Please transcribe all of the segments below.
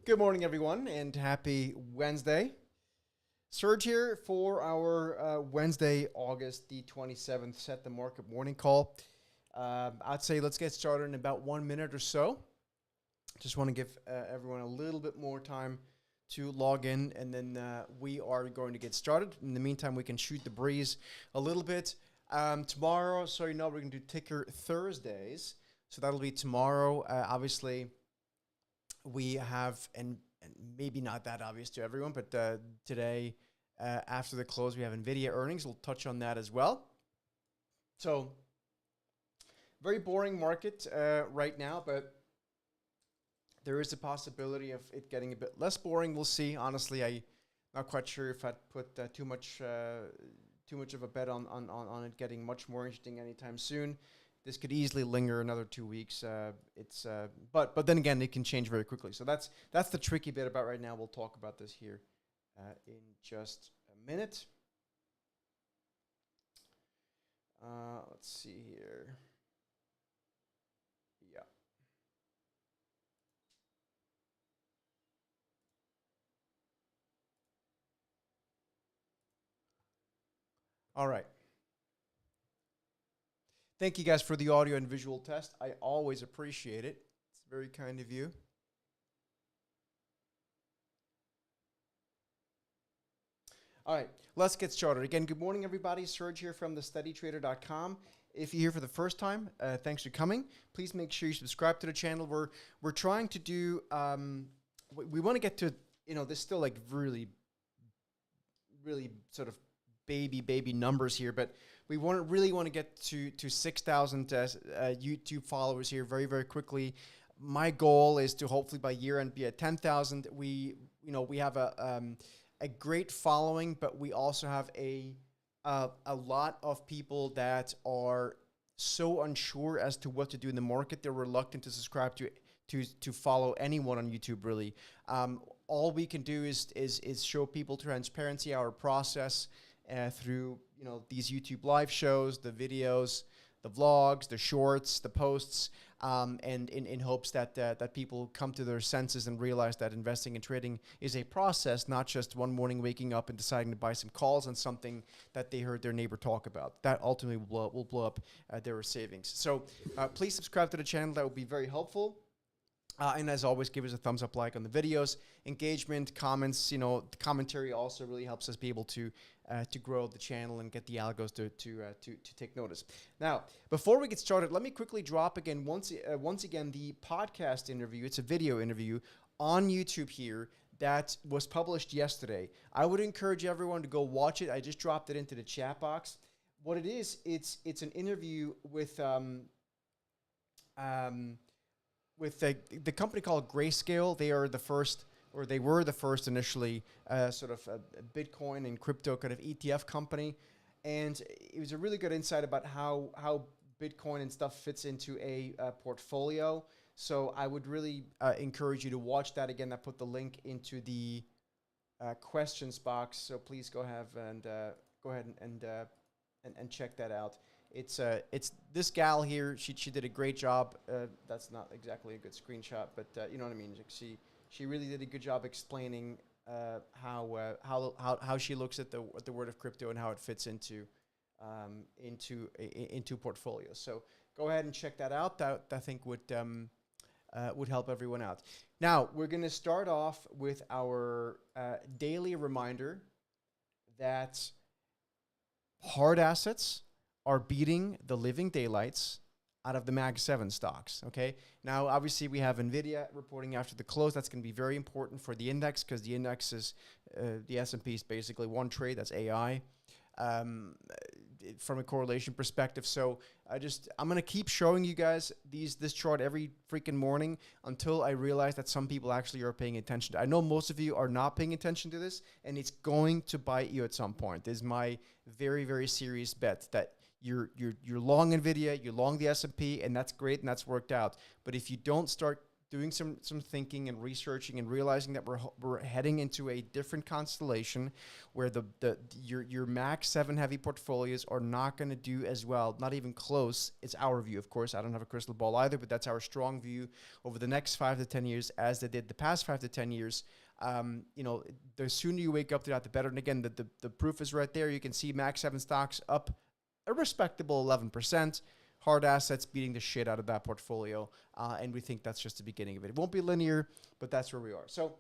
Good morning, everyone, and happy Wednesday. Serge here for our Wednesday, August the 27th, Set the Market morning call. I'd say let's get started in about 1 minute or so. Just want to give everyone a little bit more time to log in, and then we are going to get started. In the meantime, we can shoot the breeze a little bit. Tomorrow, so you know, we're going to do Ticker Thursdays. So that'll be tomorrow. Obviously, we have, and maybe not that obvious to everyone, but today, after the close, we have NVIDIA earnings. We'll touch on that as well. So, very boring market right now, but there is a possibility of it getting a bit less boring. We'll see. Honestly, I'm not quite sure if I'd put too much of a bet on it getting much more interesting anytime soon. This could easily linger another 2 weeks. But then again, it can change very quickly. So that's the tricky bit about right now. We'll talk about this here in just a minute. Let's see here. Yeah. All right. Thank you guys for the audio and visual test. I always appreciate it. It's very kind of you. All right, let's get started. Again, good morning, everybody. Serge here from thesteadytrader.com. If you're here for the first time, thanks for coming. Please make sure you subscribe to the channel. We're trying to do, we want to get to, this still like really sort of baby numbers here, but we really want to get to 6,000 YouTube followers here very, very quickly. My goal is to hopefully by year end be at 10,000. We have a great following, but we also have a lot of people that are so unsure as to what to do in the market. They're reluctant to subscribe to follow anyone on YouTube. Really, all we can do is show people transparency, our process. Through these YouTube live shows, the videos, the vlogs, the shorts, the posts, and in hopes that people come to their senses and realize that investing and trading is a process, not just one morning waking up and deciding to buy some calls on something that they heard their neighbor talk about. That ultimately will blow up their savings. So please subscribe to the channel. That would be very helpful. And as always, give us a thumbs up, like on the videos. Engagement, comments, the commentary also really helps us be able to grow the channel and get the algos to take notice. Now, before we get started, let me quickly drop again once again the podcast interview. It's a video interview on YouTube here that was published yesterday. I would encourage everyone to go watch it. I just dropped it into the chat box. What it is, it's an interview with the company called Grayscale. They are the first, or they were the first initially, sort of a Bitcoin and crypto kind of ETF company. And it was a really good insight about how Bitcoin and stuff fits into a portfolio. So I would really encourage you to watch that. Again, I put the link into the questions box. So please go ahead and check that out. It's this gal here. She did a great job. That's not exactly a good screenshot, but you know what I mean. She really did a good job explaining how she looks at the word of crypto and how it fits into portfolios. So go ahead and check that out. That I think would help everyone out. Now we're going to start off with our daily reminder that hard assets are beating the living daylights out of the Mag 7 stocks, okay? Now, obviously, we have NVIDIA reporting after the close. That's going to be very important for the index because the index is, the S&P is basically one trade, that's AI, from a correlation perspective. So I'm going to keep showing you guys this chart every freaking morning until I realize that some people actually are paying attention. I know most of you are not paying attention to this, and it's going to bite you at some point. This is my very, very serious bet that you're long NVIDIA, you're long the S&P, and that's great, and that's worked out. But if you don't start doing some thinking and researching and realizing that we're heading into a different constellation where your Max 7 heavy portfolios are not going to do as well, not even close. It's our view, of course. I don't have a crystal ball either, but that's our strong view over the next 5 to 10 years, as they did the past 5 to 10 years. The sooner you wake up to that, the better. And again, the proof is right there. You can see Max 7 stocks up a respectable 11%. Hard assets beating the shit out of that portfolio. And we think that's just the beginning of it. It won't be linear, but that's where we are. So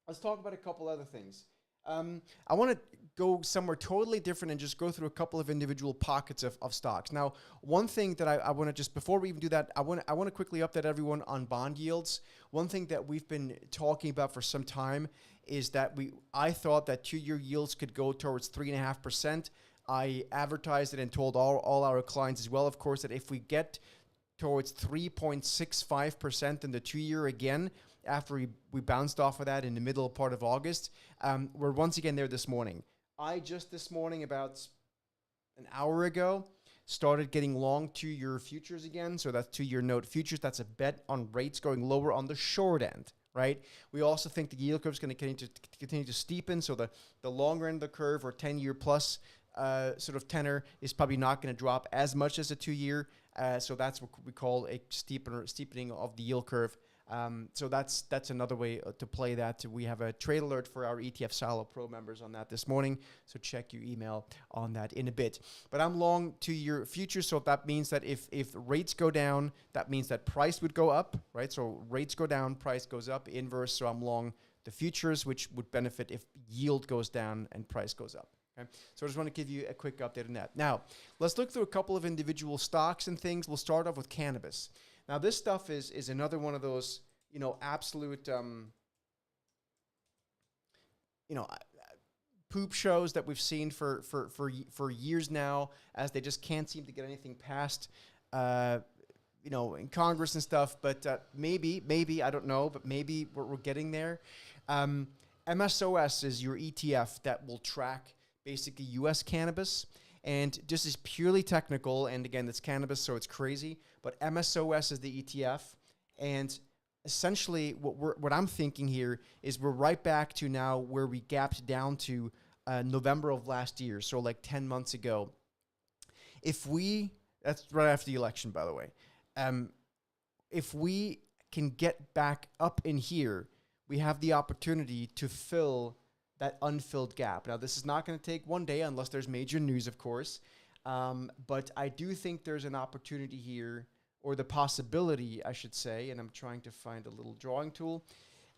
let's talk about a couple other things. I want to go somewhere totally different and just go through a couple of individual pockets of stocks. Now, one thing that I want to just, before we even do that, I want to quickly update everyone on bond yields. One thing that we've been talking about for some time is that I thought that 2-year yields could go towards 3.5%. I advertised it and told all our clients as well, of course, that if we get towards 3.65% in the 2-year again, after we bounced off of that in the middle part of August, we're once again there this morning. I just this morning, about an hour ago, started getting long 2-year futures again. So that's 2-year note futures. That's a bet on rates going lower on the short end, right? We also think the yield curve is going to continue to steepen. So the longer end of the curve, or 10-year plus sort of tenor, is probably not going to drop as much as a 2-year. So that's what we call a steepening of the yield curve. So that's another way to play that. We have a trade alert for our ETF Silo Pro members on that this morning. So check your email on that in a bit. But I'm long 2-year futures. So that means that if rates go down, that means that price would go up, right? So rates go down, price goes up, inverse. So I'm long the futures, which would benefit if yield goes down and price goes up. Okay. So I just want to give you a quick update on that. Now, let's look through a couple of individual stocks and things. We'll start off with cannabis. Now, this stuff is another one of those, absolute, poop shows that we've seen for years now, as they just can't seem to get anything passed, in Congress and stuff. But maybe, I don't know, but maybe we're getting there. MSOS is your ETF that will track basically U.S. cannabis. And this is purely technical. And again, it's cannabis, so it's crazy. But MSOS is the ETF. And essentially, what I'm thinking here is we're right back to now where we gapped down to November of last year. So like 10 months ago. That's right after the election, by the way. If we can get back up in here, we have the opportunity to fill that unfilled gap. Now, this is not going to take one day unless there's major news, of course. But I do think there's an opportunity here, or the possibility, I should say, and I'm trying to find a little drawing tool.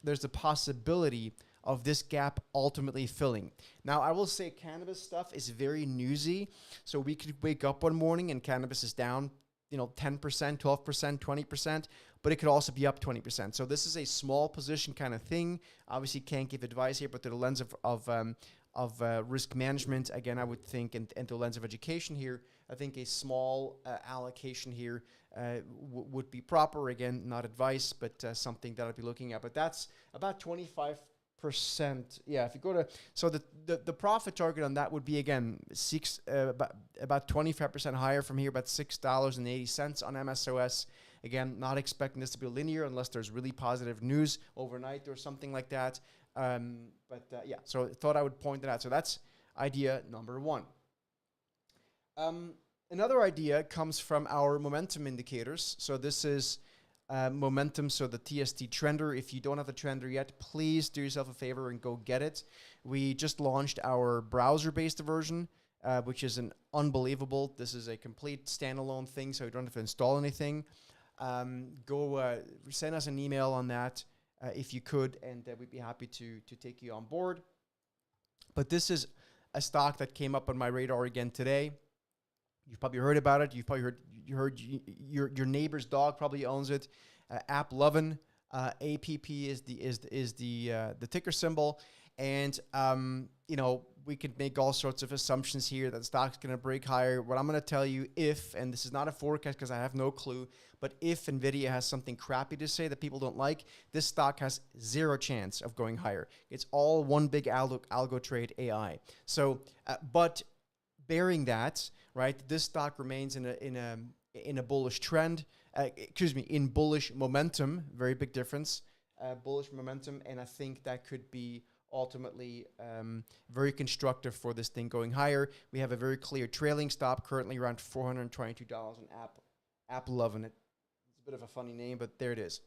There's the possibility of this gap ultimately filling. Now, I will say cannabis stuff is very newsy. So we could wake up one morning and cannabis is down, 10%, 12%, 20%, but it could also be up 20%. So this is a small position kind of thing. Obviously, can't give advice here, but through the lens of risk management, again, I would think, and through the lens of education here, I think a small allocation here would be proper. Again, not advice, but something that I'd be looking at. But that's about 25%. Yeah, if you go to, so the profit target on that would be, again, about 25% higher from here, about $6.80 on MSOS. Again, not expecting this to be linear unless there's really positive news overnight or something like that. Yeah, so thought I would point that out. So that's idea number one. Another idea comes from our momentum indicators. So this is momentum, so the TST Trender. If you don't have the Trender yet, please do yourself a favor and go get it. We just launched our browser-based version, which is an unbelievable. This is a complete standalone thing, so you don't have to install anything. Go send us an email on that if you could, and we'd be happy to take you on board. But this is a stock that came up on my radar again today. You've probably heard about it. You've probably heard your neighbor's dog probably owns it. AppLovin, APP is the ticker symbol, and we could make all sorts of assumptions here that the stock's going to break higher. What I'm going to tell you, and this is not a forecast because I have no clue, but if NVIDIA has something crappy to say that people don't like, this stock has zero chance of going higher. It's all one big algo trade AI. So, but bearing that, right, this stock remains in in a bullish trend, in bullish momentum, very big difference, bullish momentum, and I think that could be ultimately very constructive for this thing going higher. We have a very clear trailing stop currently around $422 on App loving it. It's a bit of a funny name, but there it is.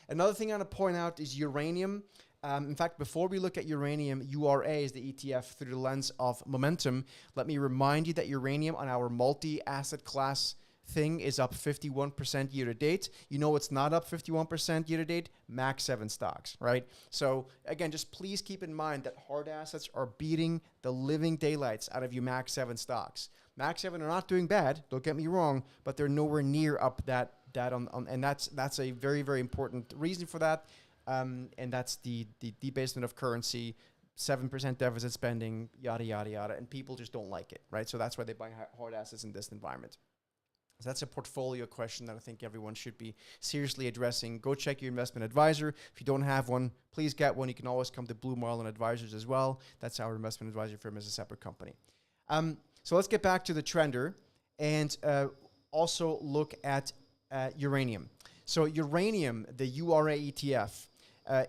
Another thing I want to point out is uranium. In fact, before we look at uranium, URA is the ETF through the lens of momentum. Let me remind you that uranium on our multi-asset class thing is up 51% year to date. You know what's not up 51% year to date? Max 7 stocks, right? So again, just please keep in mind that hard assets are beating the living daylights out of your Max 7 stocks. Max 7 are not doing bad, don't get me wrong, but they're nowhere near up that and that's a very, very important reason for that. And that's the debasement of currency, 7% deficit spending, yada, yada, yada. And people just don't like it, right? So that's why they buy hard assets in this environment. So that's a portfolio question that I think everyone should be seriously addressing. Go check your investment advisor. If you don't have one, please get one. You can always come to Blue Marlin Advisors as well. That's our investment advisor firm as a separate company. So let's get back to the trender and also look at uranium. So uranium, the URA ETF,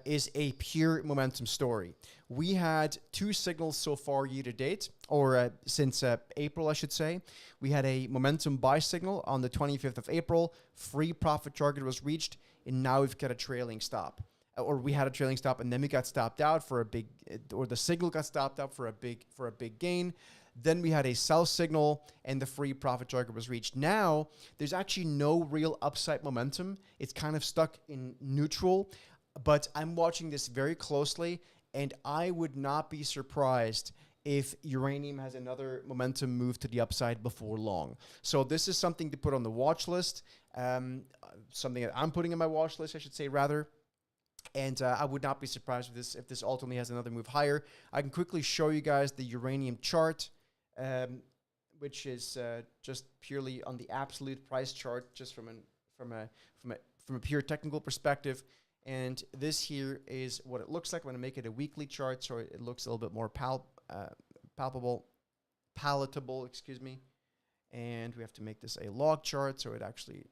is a pure momentum story. We had 2 signals so far year to date, or since April, I should say. We had a momentum buy signal on the 25th of April. Free profit target was reached, and now we've got a trailing stop. Or we had a trailing stop, and then we got stopped out for a big, or the signal got stopped out for a big gain. Then we had a sell signal, and the free profit target was reached. Now, there's actually no real upside momentum. It's kind of stuck in neutral, but I'm watching this very closely, and I would not be surprised if uranium has another momentum move to the upside before long. So this is something to put on the watch list, something that I'm putting in my watch list, I should say, rather. And I would not be surprised if this ultimately has another move higher. I can quickly show you guys the uranium chart, which is just purely on the absolute price chart, just from a pure technical perspective. And this here is what it looks like. I'm going to make it a weekly chart so it looks a little bit more palatable, excuse me. And we have to make this a log chart so it actually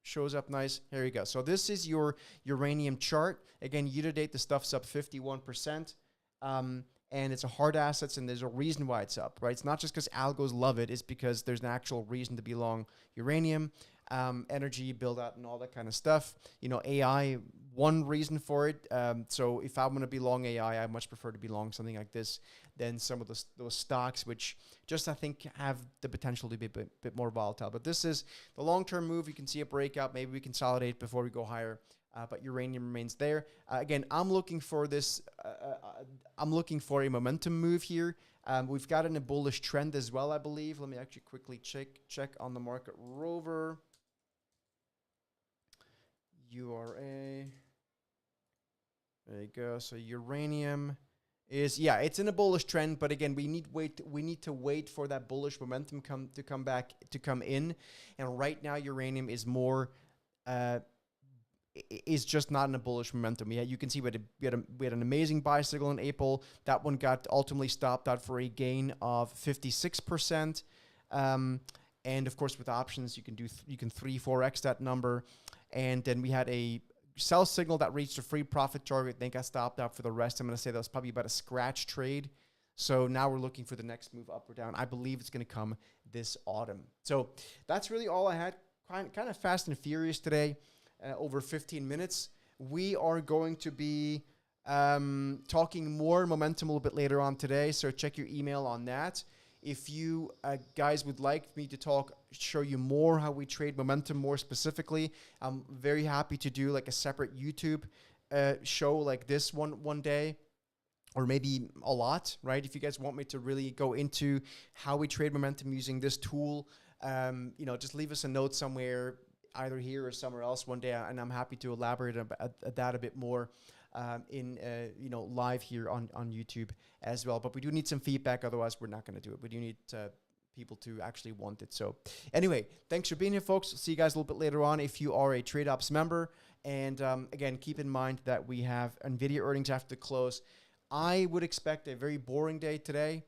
shows up nice. Here you go. So this is your uranium chart. Again, year to date, the stuff's up 51%. And it's a hard assets, and there's a reason why it's up, right? It's not just because algos love it. It's because there's an actual reason to be long uranium, energy build out and all that kind of stuff. You know, AI, one reason for it. So if I'm going to be long AI, I much prefer to be long something like this than some of those stocks, which just I think have the potential to be a bit more volatile. But this is the long-term move. You can see a breakout. Maybe we consolidate before we go higher. But uranium remains there. Again, I'm looking for this. I'm looking for a momentum move here. We've got a bullish trend as well, I believe. Let me actually quickly check on the market rover. URA. There you go. So uranium is, yeah, it's in a bullish trend, but again, we need to wait for that bullish momentum to come in. And right now, uranium is more is just not in a bullish momentum. Yeah, you can see we had an amazing buy signal in April. That one got ultimately stopped out for a gain of 56%. And of course, with options, you can 3-4x that number. And then we had a sell signal that reached a free profit target, then got stopped out for the rest. I'm going to say that was probably about a scratch trade. So now we're looking for the next move up or down. I believe it's going to come this autumn. So that's really all I had. Kind of fast and furious today. Over 15 minutes. We are going to be talking more momentum a little bit later on today, so check your email on that. If you guys would like me to show you more how we trade momentum more specifically, I'm very happy to do like a separate YouTube show like this one day, or maybe a lot, right? If you guys want me to really go into how we trade momentum using this tool, just leave us a note somewhere, either here or somewhere else one day, and I'm happy to elaborate at that a bit more live here on YouTube as well. But we do need some feedback, otherwise we're not going to do it. We do need people to actually want it. So anyway, thanks for being here, folks. See you guys a little bit later on if you are a TradeOps member. And again, keep in mind that we have NVIDIA earnings after the close. I would expect a very boring day today.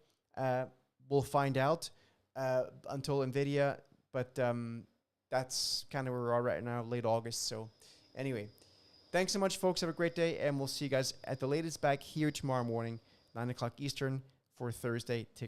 We'll find out until NVIDIA, but that's kind of where we are right now, late August. So anyway, thanks so much, folks. Have a great day, and we'll see you guys at the latest back here tomorrow morning, 9 o'clock Eastern, for Thursday.